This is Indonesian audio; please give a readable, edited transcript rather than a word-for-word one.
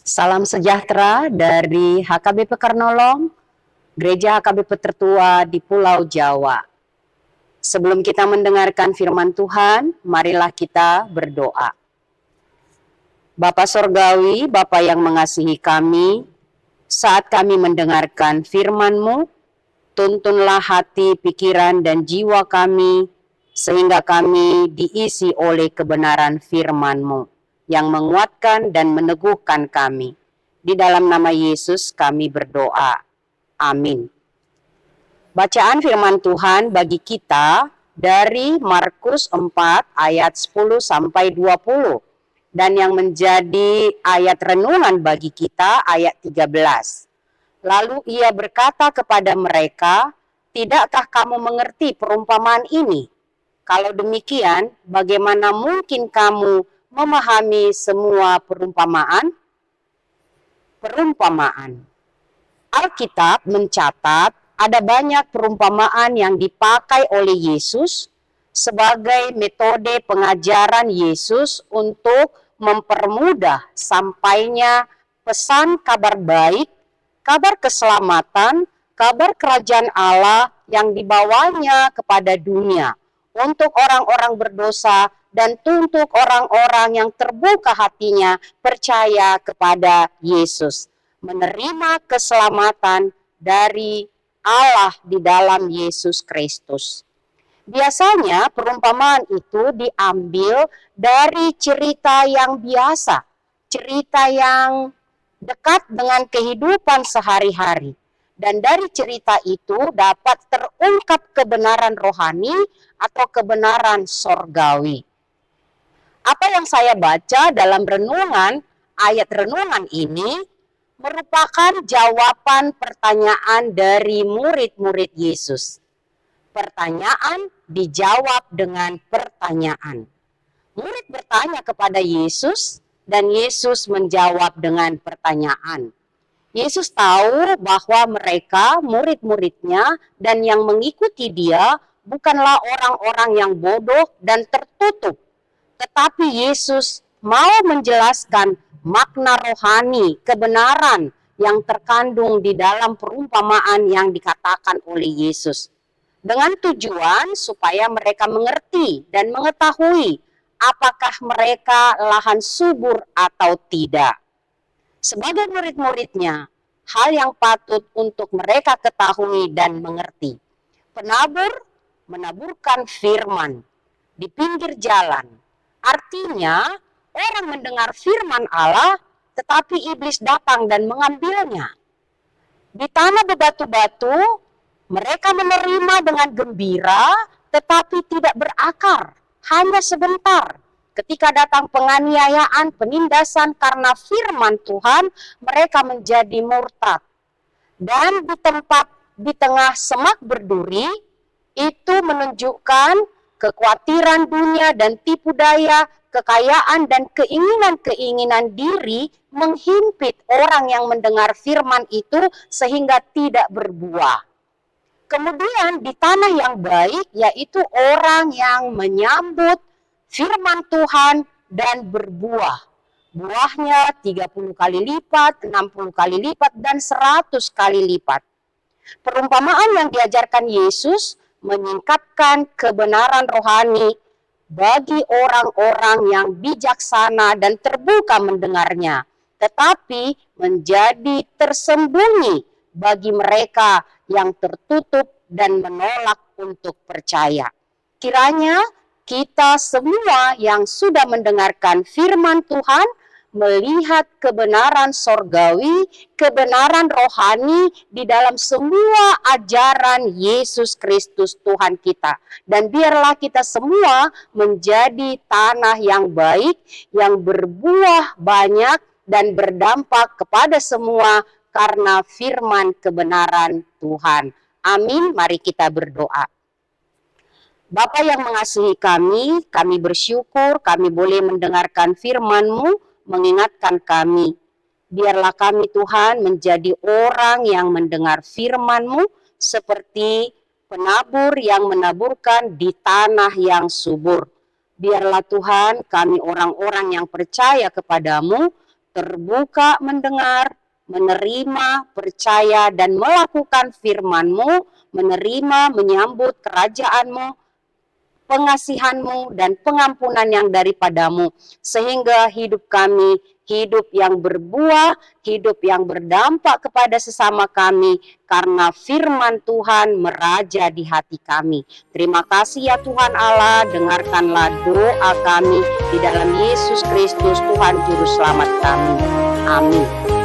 Salam sejahtera dari HKBP Karnolong, Gereja HKBP tertua di Pulau Jawa. Sebelum kita mendengarkan firman Tuhan, marilah kita berdoa. Bapa Sorgawi, Bapa yang mengasihi kami, saat kami mendengarkan firman-Mu, tuntunlah hati, pikiran, dan jiwa kami, sehingga kami diisi oleh kebenaran firman-Mu yang menguatkan dan meneguhkan kami. Di dalam nama Yesus kami berdoa. Amin. Bacaan firman Tuhan bagi kita dari Markus 4 ayat 10 sampai 20 dan yang menjadi ayat renungan bagi kita ayat 13. Lalu ia berkata kepada mereka, "Tidakkah kamu mengerti perumpamaan ini? Kalau demikian, bagaimana mungkin kamu memahami semua perumpamaan?" Alkitab mencatat ada banyak perumpamaan yang dipakai oleh Yesus sebagai metode pengajaran Yesus untuk mempermudah sampainya pesan kabar baik, kabar keselamatan, kabar kerajaan Allah yang dibawanya kepada dunia untuk orang-orang berdosa dan untuk orang-orang yang terbuka hatinya percaya kepada Yesus, menerima keselamatan dari Allah di dalam Yesus Kristus. Biasanya perumpamaan itu diambil dari cerita yang biasa, cerita yang dekat dengan kehidupan sehari-hari. Dan dari cerita itu dapat terungkap kebenaran rohani atau kebenaran sorgawi. Apa yang saya baca dalam ayat renungan ini merupakan jawaban pertanyaan dari murid-murid Yesus. Pertanyaan dijawab dengan pertanyaan. Murid bertanya kepada Yesus dan Yesus menjawab dengan pertanyaan. Yesus tahu bahwa mereka, murid-muridnya dan yang mengikuti dia bukanlah orang-orang yang bodoh dan tertutup. Tetapi Yesus mau menjelaskan makna rohani, kebenaran yang terkandung di dalam perumpamaan yang dikatakan oleh Yesus. Dengan tujuan supaya mereka mengerti dan mengetahui apakah mereka lahan subur atau tidak. Sebagai murid-muridnya, hal yang patut untuk mereka ketahui dan mengerti. Penabur menaburkan firman di pinggir jalan. Artinya, orang mendengar firman Allah, tetapi iblis datang dan mengambilnya. Di tanah bebatu-batu, mereka menerima dengan gembira, tetapi tidak berakar, hanya sebentar. Ketika datang penganiayaan, penindasan karena firman Tuhan, mereka menjadi murtad. Dan di tengah semak berduri, itu menunjukkan kekhawatiran dunia dan tipu daya, kekayaan dan keinginan-keinginan diri menghimpit orang yang mendengar firman itu sehingga tidak berbuah. Kemudian di tanah yang baik, yaitu orang yang menyambut firman Tuhan dan berbuah. Buahnya 30 kali lipat, 60 kali lipat, dan 100 kali lipat. Perumpamaan yang diajarkan Yesus menyingkapkan kebenaran rohani bagi orang-orang yang bijaksana dan terbuka mendengarnya, tetapi menjadi tersembunyi bagi mereka yang tertutup dan menolak untuk percaya. Kiranya kita semua yang sudah mendengarkan firman Tuhan melihat kebenaran sorgawi, kebenaran rohani di dalam semua ajaran Yesus Kristus Tuhan kita. Dan biarlah kita semua menjadi tanah yang baik, yang berbuah banyak dan berdampak kepada semua karena firman kebenaran Tuhan. Amin, mari kita berdoa. Bapa yang mengasihi kami bersyukur kami boleh mendengarkan firman-Mu, mengingatkan kami. Biarlah kami Tuhan menjadi orang yang mendengar firman-Mu seperti penabur yang menaburkan di tanah yang subur. Biarlah Tuhan kami orang-orang yang percaya kepadamu, terbuka mendengar, menerima, percaya, dan melakukan firman-Mu, menerima, menyambut kerajaan-Mu, pengasihan-Mu, dan pengampunan yang daripadamu, sehingga hidup kami hidup yang berbuah, hidup yang berdampak kepada sesama kami, karena firman Tuhan meraja di hati kami. Terima kasih ya Tuhan Allah, dengarkanlah doa kami di dalam Yesus Kristus, Tuhan Juru Selamat kami. Amin.